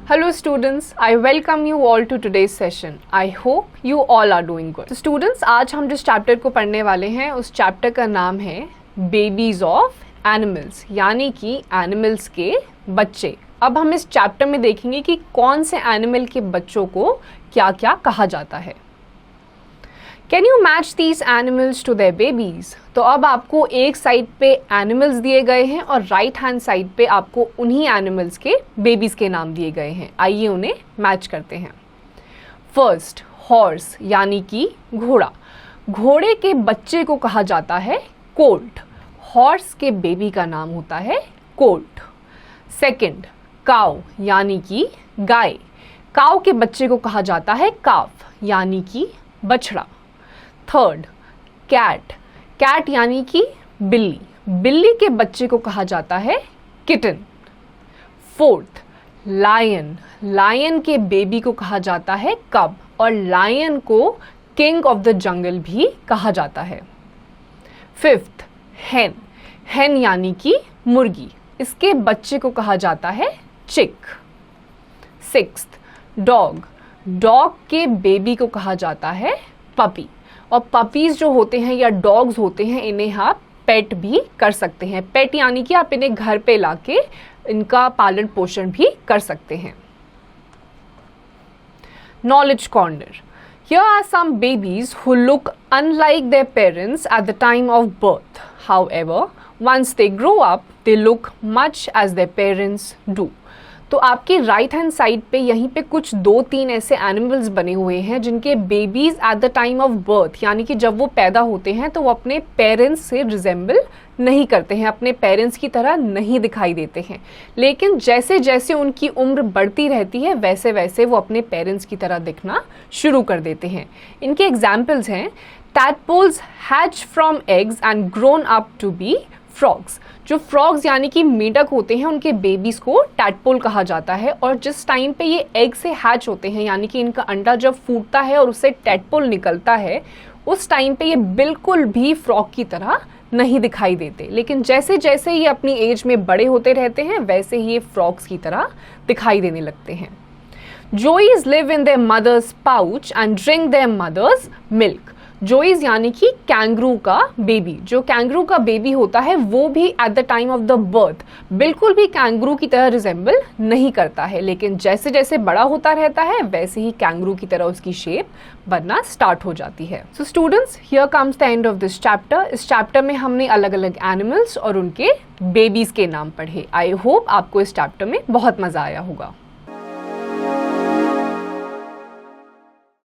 Hello students, I welcome you all to today's session. I hope you all are doing good. So students, आज हम जिस chapter को पढ़ने वाले हैं उस चैप्टर का नाम है बेबीज ऑफ एनिमल्स, यानी कि एनिमल्स के बच्चे। अब हम इस चैप्टर में देखेंगे कि कौन से एनिमल के बच्चों को क्या क्या कहा जाता है। Can you match these animals to their babies? तो अब आपको एक साइड पे एनिमल्स दिए गए हैं और राइट हैंड साइड पे आपको उन्हीं एनिमल्स के बेबीज के नाम दिए गए हैं। आइए उन्हें मैच करते हैं। फर्स्ट, हॉर्स यानी कि घोड़ा। घोड़े के बच्चे को कहा जाता है कोल्ट। हॉर्स के बेबी का नाम होता है कोल्ट। सेकंड, काऊ यानी कि गाय। काऊ के बच्चे को कहा जाता है काफ यानी कि बछड़ा। Third, cat. कैट यानी कि बिल्ली। बिल्ली के बच्चे को कहा जाता है किटन। Fourth, lion. लायन के बेबी को कहा जाता है कब, और लायन को किंग ऑफ द जंगल भी कहा जाता है। फिफ्थ, हेन। हेन यानी कि मुर्गी। इसके बच्चे को कहा जाता है चिक। Sixth, dog. डॉग के बेबी को कहा जाता है पपी। और पपीज जो होते हैं या डॉग्स होते हैं, इन्हें आप पेट भी कर सकते हैं। पेट यानी कि आप इन्हें घर पे लाके इनका पालन पोषण भी कर सकते हैं। Knowledge corner. Here are some babies who look unlike their parents at the time of birth. However, once they grow up, they look much as their parents do. तो आपकी राइट हैंड साइड पे यहीं पे कुछ 2-3 ऐसे animals बने हुए हैं जिनके babies at the time of birth, यानी कि जब वो पैदा होते हैं तो वो अपने पेरेंट्स से रिजेंबल नहीं करते हैं, अपने पेरेंट्स की तरह नहीं दिखाई देते हैं। लेकिन जैसे जैसे उनकी उम्र बढ़ती रहती है वैसे वैसे वो अपने पेरेंट्स की तरह दिखना शुरू कर देते हैं। इनके एग्जाम्पल्स हैं tadpoles hatch from eggs and grown up to be frogs। जो फ्रॉग्स यानी कि मेंढक होते हैं उनके बेबीज को टैडपोल कहा जाता है, और जिस टाइम पे ये एग से हैच होते हैं यानी कि इनका अंडा जब फूटता है और उससे टैडपोल निकलता है, उस टाइम पे ये बिल्कुल भी फ्रॉग की तरह नहीं दिखाई देते। लेकिन जैसे जैसे ये अपनी एज में बड़े होते रहते हैं वैसे ही ये फ्रॉग्स की तरह दिखाई देने लगते हैं। Joeys live in their mother's pouch and drink their mother's milk. Joeys यानी कि कैंगरू का बेबी। जो कैंगरू का बेबी होता है वो भी at the time of the birth बिल्कुल भी कैंगरू की तरह रिजेंबल नहीं करता है, लेकिन जैसे जैसे बड़ा होता रहता है वैसे ही कैंगरू की तरह उसकी शेप बनना स्टार्ट हो जाती है। So students, here comes the end of this chapter. इस चैप्टर में हमने अलग अलग एनिमल्स और उनके बेबीज के नाम पढ़े। आई होप आपको इस चैप्टर में बहुत मजा आया होगा।